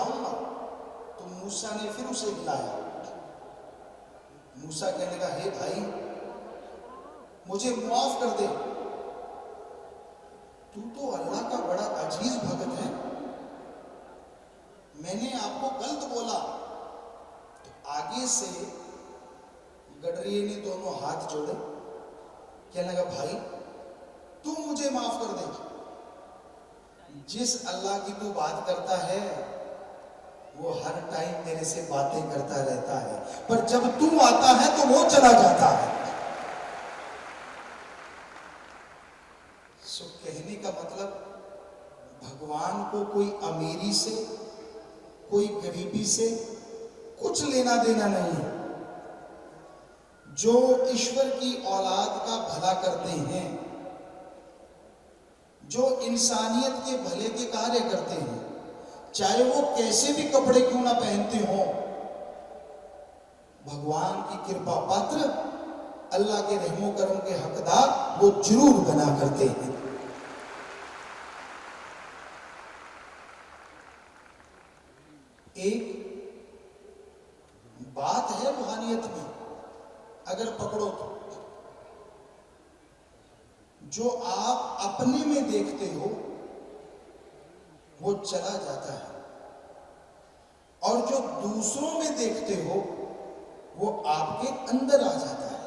हिलाऊंगा। तो मूसा ने फिर उसे हिलाया। मूसा कहने लगा, हे भाई मुझे माफ कर दे, तू तो अल्लाह का बड़ा अजीज भगत है, मैंने आपको गलत बोला। तो आगे से गडरिये ने दोनों हाथ जोड़े, कहने लगा, भाई तू मुझे माफ कर दे, जिस अल्लाह की तू बात करता है वो हर टाइम मेरे से बातें करता रहता है, पर जब तू आता है तो वो चला जाता है। सो कहने का मतलब, भगवान को कोई अमीरी से, कोई गरीबी से कुछ लेना देना नहीं है। जो ईश्वर की औलाद का भला करते हैं, जो इंसानियत के भले के कार्य करते हैं, चाहे वो कैसे भी कपड़े क्यों ना पहनते हो, भगवान की कृपा पात्र, अल्लाह के रहमो करम के हकदार वो जरूर बना करते हैं। एक बात है रूहानियत में, अगर पकड़ो तो, जो आप अपने में देखते हो वो चला जाता है, और जो दूसरों में देखते हो वो आपके अंदर आ जाता है।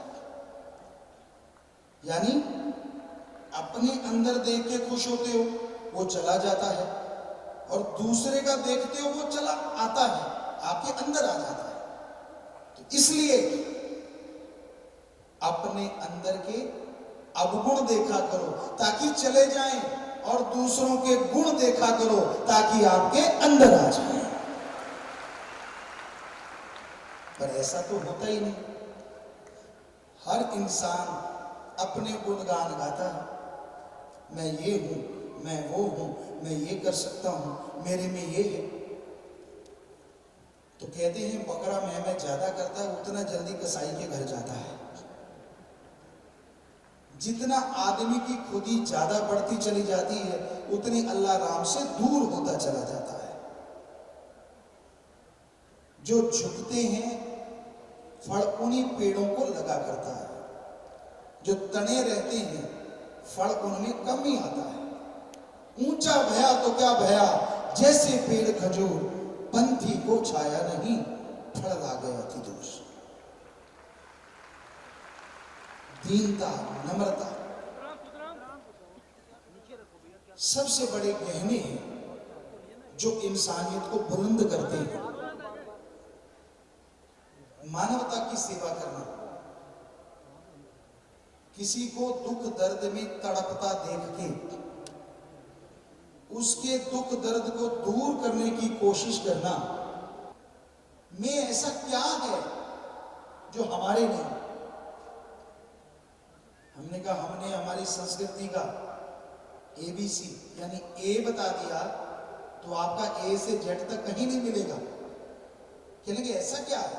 यानी अपने अंदर देख के खुश होते हो वो चला जाता है, और दूसरे का देखते हो वो चला आता है, आपके अंदर आ जाता है। तो इसलिए अपने अंदर के अवगुण देखा करो ताकि चले जाएं, और दूसरों के गुण देखा करो ताकि आपके अंदर आ जाएं। पर ऐसा तो होता ही नहीं। हर इंसान अपने गुणगान गाता है, मैं ये हूं, मैं वो हूं, मैं ये कर सकता हूं, मेरे में ये है। तो कहते हैं बकरा मैं ज्यादा करता है उतना जल्दी कसाई के घर जाता है। जितना आदमी की खुदी ज्यादा बढ़ती चली जाती है उतनी अल्लाह राम से दूर होता चला जाता है। जो झुकते हैं फल उन्हीं पेड़ों को लगा करता है, जो तने रहते हैं फल उनमें कम ही आता है। ऊंचा भया तो क्या भया, जैसे पेड़ खजूर, पंथी को छाया नहीं, फल लागे अति दूर। दीनता, नम्रता सबसे बड़े गहने हैं जो इंसानियत को बुलंद करते हैं। मानवता की सेवा करना, किसी को दुख दर्द में तड़पता देख के उसके दुख दर्द को दूर करने की कोशिश करना, में ऐसा क्या है जो हमारे नहीं। हमने कहा हमने हमारी संस्कृति का ABC यानी ए बता दिया तो आपका ए से जेड तक कहीं नहीं मिलेगा। कहेंगे ऐसा क्या है,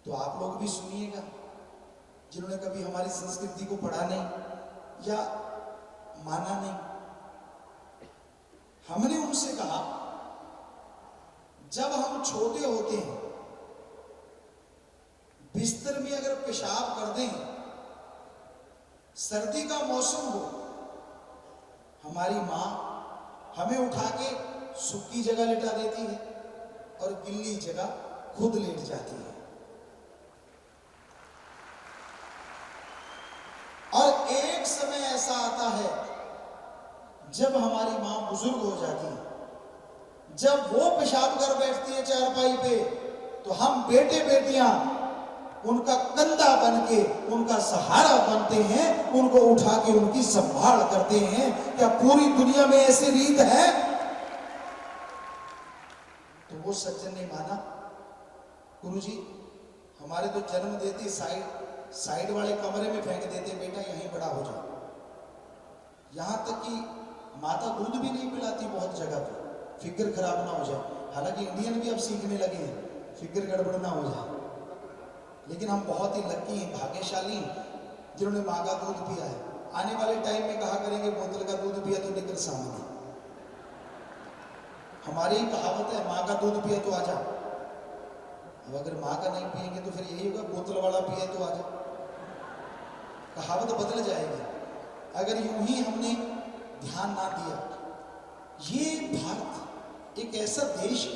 तो आप लोग भी सुनिएगा जिन्होंने कभी हमारी संस्कृति को पढ़ा नहीं या माना नहीं। हमने उनसे कहा जब हम छोटे होते हैं बिस्तर में अगर पेशाब कर दें, सर्दी का मौसम हो, हमारी मां हमें उठा के सूखी जगह लेटा देती है और गिल्ली जगह खुद लेट जाती है। और एक समय ऐसा आता है जब हमारी मां बुजुर्ग हो जाती है, जब वो पेशाब कर बैठती है चारपाई पे, तो हम बेटे बेटियां उनका कंधा बन के उनका सहारा बनते हैं, उनको उठा के उनकी संभाल करते हैं। क्या पूरी दुनिया में ऐसी रीत है? तो वो सज्जन ने माना, गुरुजी हमारे तो जन्म देते साइड वाले कमरे में फेंक देते, बेटा यहीं बड़ा हो जाओ। यहां तक कि माता दूध भी नहीं पिलाती बहुत जगह पे, फिगर खराब ना हो जाए। हालांकि इंडियन भी अब सीखने लगे हैं फिगर गड़बड़ ना हो जाए, लेकिन हम बहुत ही लकी हैं, भाग्यशाली जिन्होंने माँ का दूध पिया है। आने वाले टाइम में कहा करेंगे बोतल का दूध पिया तो निकल सामने। हमारी ही कहावत है, माँ का दूध पिए तो आजा। अब अगर माँ का नहीं पिएंगे तो फिर यही होगा, बोतल वाला पिए तो आजा। कहावत बदल जाएगी अगर यूं ही हमने ध्यान ना दिया। ये भारत एक ऐसा देश है,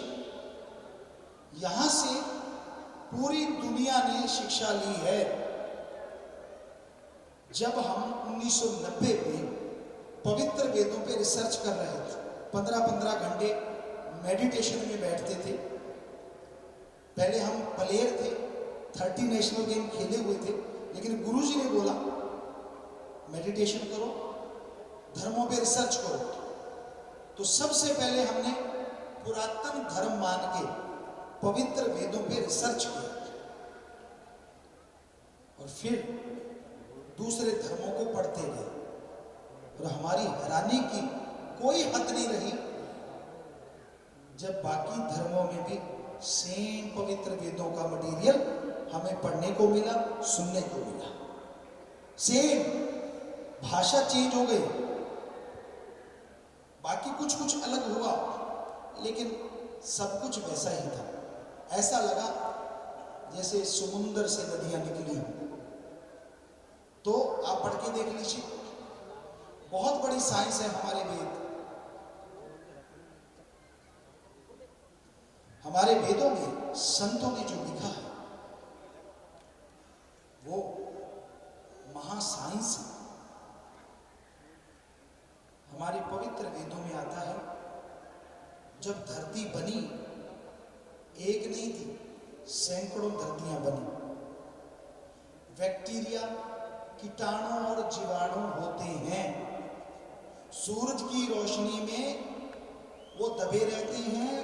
यहां से पूरी दुनिया ने शिक्षा ली है। जब हम 1990 में पवित्र वेदों पे रिसर्च कर रहे थे, 15-15 घंटे मेडिटेशन में बैठते थे। पहले हम प्लेयर थे, 30 नेशनल गेम खेले हुए थे, लेकिन गुरुजी ने बोला मेडिटेशन करो, धर्मों पे रिसर्च करो। तो सबसे पहले हमने पुरातन धर्म मान के पवित्र वेदों पे रिसर्च किया और फिर दूसरे धर्मों को पढ़ते गए। और हमारी हैरानी की कोई हद नहीं रही जब बाकी धर्मों में भी सेम पवित्र वेदों का मटेरियल हमें पढ़ने को मिला, सुनने को मिला। सेम, भाषा चेंज हो गई, बाकी कुछ कुछ अलग हुआ, लेकिन सब कुछ वैसा ही था। ऐसा लगा जैसे समुद्र से नदियां निकली हो। तो आप पढ़ के देख लीजिए, बहुत बड़ी साइंस है हमारे वेद। हमारे वेदों में संतों ने जो लिखा है वो महासाइंस है। हमारे पवित्र वेदों में आता है, जब धरती बनी एक नहीं थी, सैकड़ों धरतियां बनी। बैक्टीरिया, कीटाणु और जीवाणु होते हैं। सूरज की रोशनी में वो दबे रहते हैं,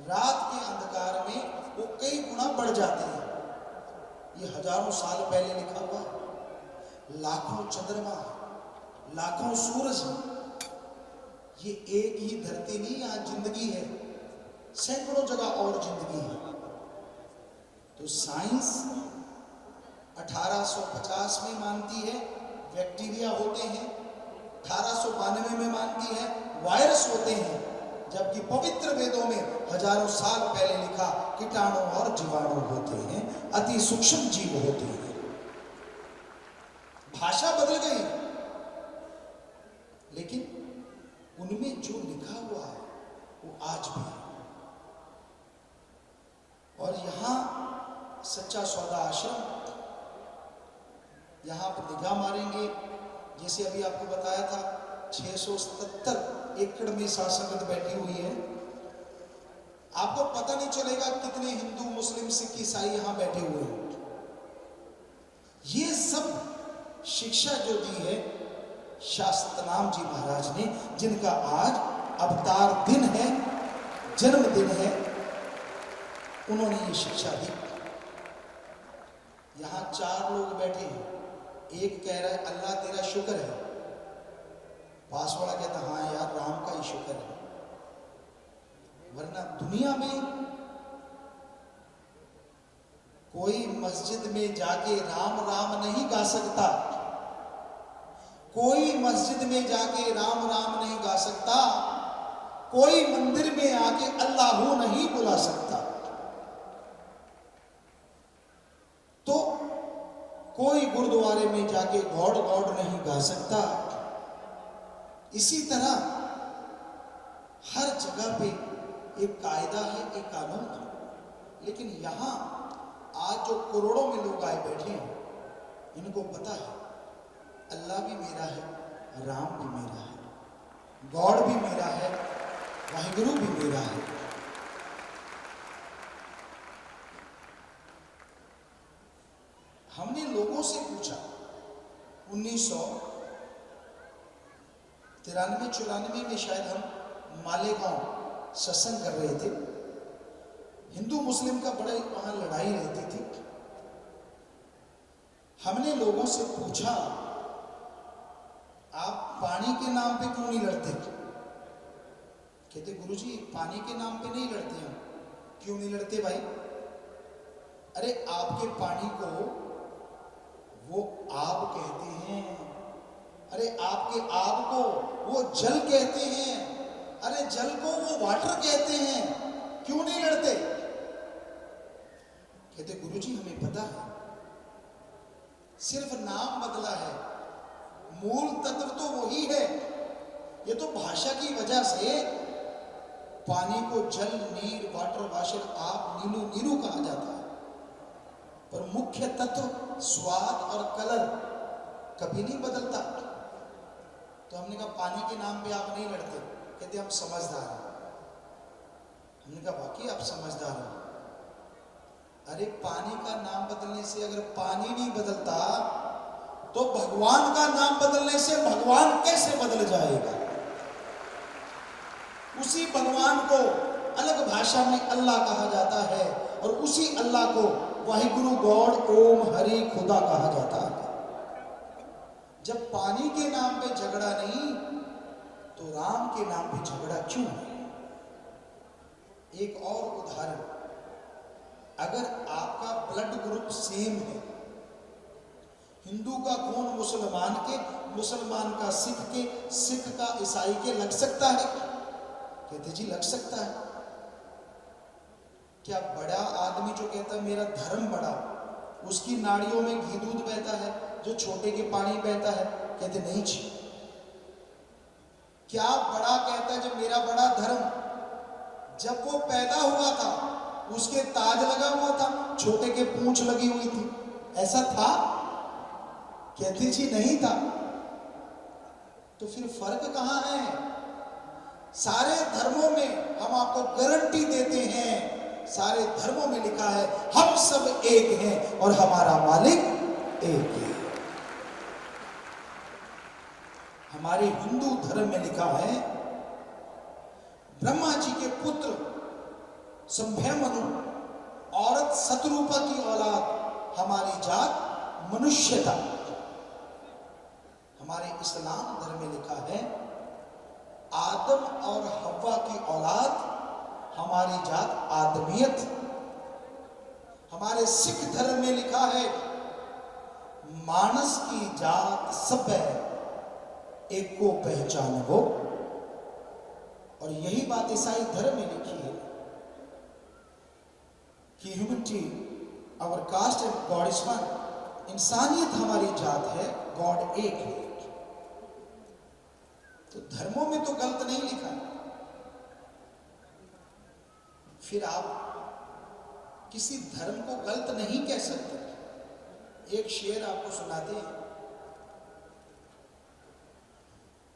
रात के अंधकार में वो कई गुना बढ़ जाते हैं। ये हजारों साल पहले लिखा हुआ है। लाखों चंद्रमा, लाखों सूरज, ये एक ही धरती नहीं, यहाँ जिंदगी है, सैकड़ों जगह और जिंदगी है। तो साइंस 1850 में मानती है बैक्टीरिया होते हैं, 1892 में मानती है वायरस होते हैं, जबकि पवित्र वेदों में हजारों साल पहले लिखा कीटाणु और जीवाणु होते हैं, अति सूक्ष्म जीव होते हैं। भाषा बदल गई, लेकिन उनमें जो लिखा हुआ है वो आज भी है। और यहां सच्चा सौदा आश्रम, यहां पर निगाह मारेंगे, जैसे अभी आपको बताया था 677 एकड़ में सासंगत बैठी हुई है। आपको पता नहीं चलेगा कितने हिंदू, मुस्लिम, सिख, ईसाई यहां बैठे हुए हैं। ये सब शिक्षा जो दी है शास्त्रनाम जी महाराज ने, जिनका आज अवतार दिन है, जन्मदिन है, उन्होंने ये शिक्षा दी। यहां 4 लोग बैठे हैं। एक कह रहा है अल्लाह तेरा शुक्र है, पास वाला कहता हाँ यार राम का ही शुक्र है। वरना दुनिया में कोई मस्जिद में जाके राम राम नहीं गा सकता, कोई मस्जिद में जाके राम राम नहीं गा सकता, कोई मंदिर में आके अल्लाहू नहीं बुला सकता, तो कोई गुरुद्वारे में जाके गॉड गॉड नहीं गा सकता। इसी तरह हर जगह पे एक कायदा है, एक कानून है। लेकिन यहां आज जो करोड़ों में लोग आए बैठे हैं, इनको पता है अल्लाह भी मेरा है, राम भी मेरा है, गॉड भी मेरा है, वाहिगुरु भी मेरा है। हमने लोगों से पूछा, 1993-94 में शायद हम मालेगांव सत्संग कर रहे थे। हिंदू मुस्लिम का बड़ा वहां लड़ाई रहती थी। हमने लोगों से पूछा आप पानी के नाम पे क्यों नहीं लड़ते? कहते गुरुजी पानी के नाम पे नहीं लड़ते हम। क्यों नहीं लड़ते भाई? अरे आपके पानी को वो आब कहते हैं, अरे आपके आब को वो जल कहते हैं, अरे जल को वो वाटर कहते हैं, क्यों नहीं लड़ते? कहते गुरुजी हमें पता है, सिर्फ नाम बदला है, मूल तत्व तो वही है। ये तो भाषा की वजह से पानी को जल, नीर, वाटर, वाशर, आप, नीलू, नीरू कहा जाता है, पर मुख्य तत्व स्वाद और कलर कभी नहीं बदलता। तो हमने कहा पानी के नाम पे आप नहीं लड़ते? कहते हम समझदार हैं। हमने कहा वाकई आप समझदार हो। अरे पानी का नाम बदलने से अगर पानी नहीं बदलता तो भगवान का नाम बदलने से भगवान कैसे बदल जाएगा? उसी भगवान को अलग भाषा में अल्लाह कहा जाता है और उसी अल्लाह को वाहिगुरु, गॉड, ओम, हरि, खुदा कहा जाता है। जब पानी के नाम पे झगड़ा नहीं तो राम के नाम पे झगड़ा क्यों है? एक और उदाहरण, अगर आपका ब्लड ग्रुप सेम है, हिंदू का खून मुसलमान के, मुसलमान का सिख के, सिख का ईसाई के लग सकता है? कहते जी लग सकता है। क्या बड़ा आदमी जो कहता है मेरा धर्म बड़ा, उसकी नाड़ियों में घी दूध बहता है, जो छोटे के पानी बहता है? कहते नहीं जी। क्या बड़ा कहता है जब मेरा बड़ा धर्म, जब वो पैदा हुआ था उसके ताज लगा हुआ था, छोटे के पूंछ लगी हुई थी, ऐसा था? कहते जी नहीं था। तो फिर फर्क कहां है? सारे धर्मों में हम आपको गारंटी देते हैं, सारे धर्मों में लिखा है हम सब एक हैं और हमारा मालिक एक है। हमारे हिंदू धर्म में लिखा है ब्रह्मा जी के पुत्र संभयमनु, औरत शतरूपा की औलाद, हमारी जात मनुष्यता। हमारे इस्लाम धर्म में लिखा है आदम और हव्वा की औलाद, हमारी जात आदमियत। हमारे सिख धर्म में लिखा है मानस की जात सब है, एक को पहचान हो। और यही बात ईसाई धर्म में लिखी है कि humanity, our caste and God is one. इंसानियत हमारी जात है, गॉड एक है। तो धर्मों में तो गलत नहीं लिखा। फिर आप किसी धर्म को गलत नहीं कह सकते। एक शेर आपको सुनाते हैं,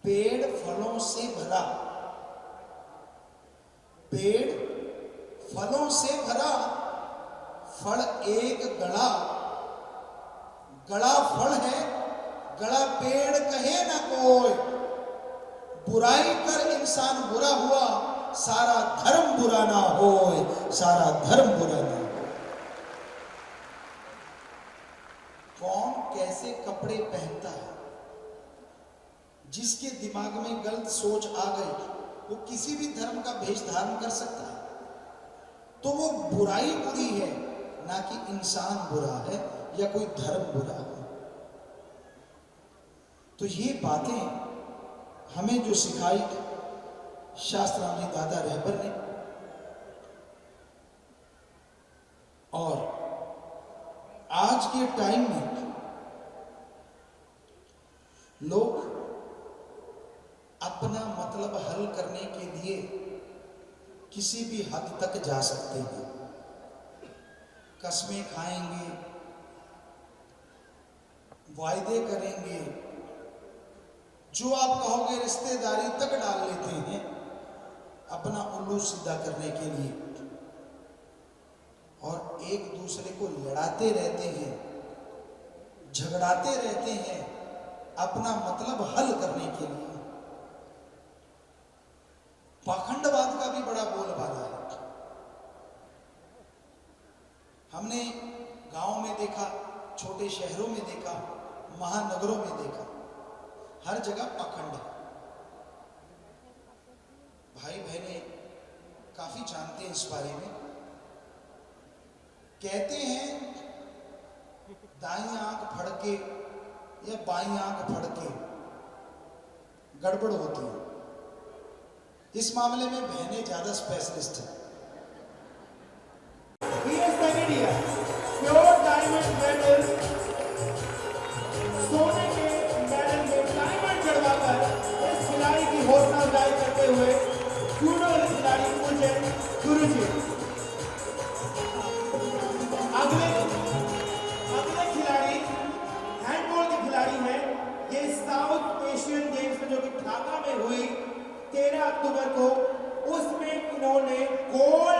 पेड़ फलों से भरा, पेड़ फलों से भरा, फल एक गड़ा, गड़ा फल है, गड़ा पेड़ कहे ना कोई। बुराई कर इंसान बुरा हुआ, सारा धर्म बुरा ना हो, सारा धर्म बुरा ना हो। कौन कैसे कपड़े पहनता है, जिसके दिमाग में गलत सोच आ गई वो किसी भी धर्म का भेष धारण कर सकता है। तो वो बुराई बुरी है, ना कि इंसान बुरा है या कोई धर्म बुरा है। तो ये बातें हमें जो सिखाई शास्त्राम जी दादा रहबर ने, और आज के टाइम में लोग अपना मतलब हल करने के लिए किसी भी हद तक जा सकते हैं। कस्में खाएंगे, वायदे करेंगे, जो आप कहोगे रिश्तेदारी तक डाल लेते हैं अपना उल्लू सीधा करने के लिए, और एक दूसरे को लड़ाते रहते हैं, झगड़ाते रहते हैं अपना मतलब हल करने के लिए। पाखंडवाद का भी बड़ा बोलबाला है। हमने गांव में देखा, छोटे शहरों में देखा, महानगरों में देखा, हर जगह पाखंड है। भाई बहनें काफी जानते हैं इस बारे में। कहते हैं दाईं आंख फड़के या बाईं आंख फड़के गड़बड़ होती है। इस मामले में बहनें ज्यादा स्पेशलिस्ट हैं। He is second year. Pure diamond medal. सोने के मेडल में डायमंड चढ़वाकर इस खिलाड़ी की हौसला अफजाई करते हुए जूडो खिलाड़ी पूजन गुरुजी। अगले खिलाड़ी हैंडबॉल के खिलाड़ी हैं। ये साउथ एशियन गेम्स में जो कि ढाका में हुई 13 अक्टूबर को, उसमें इन्होंने गोल्ड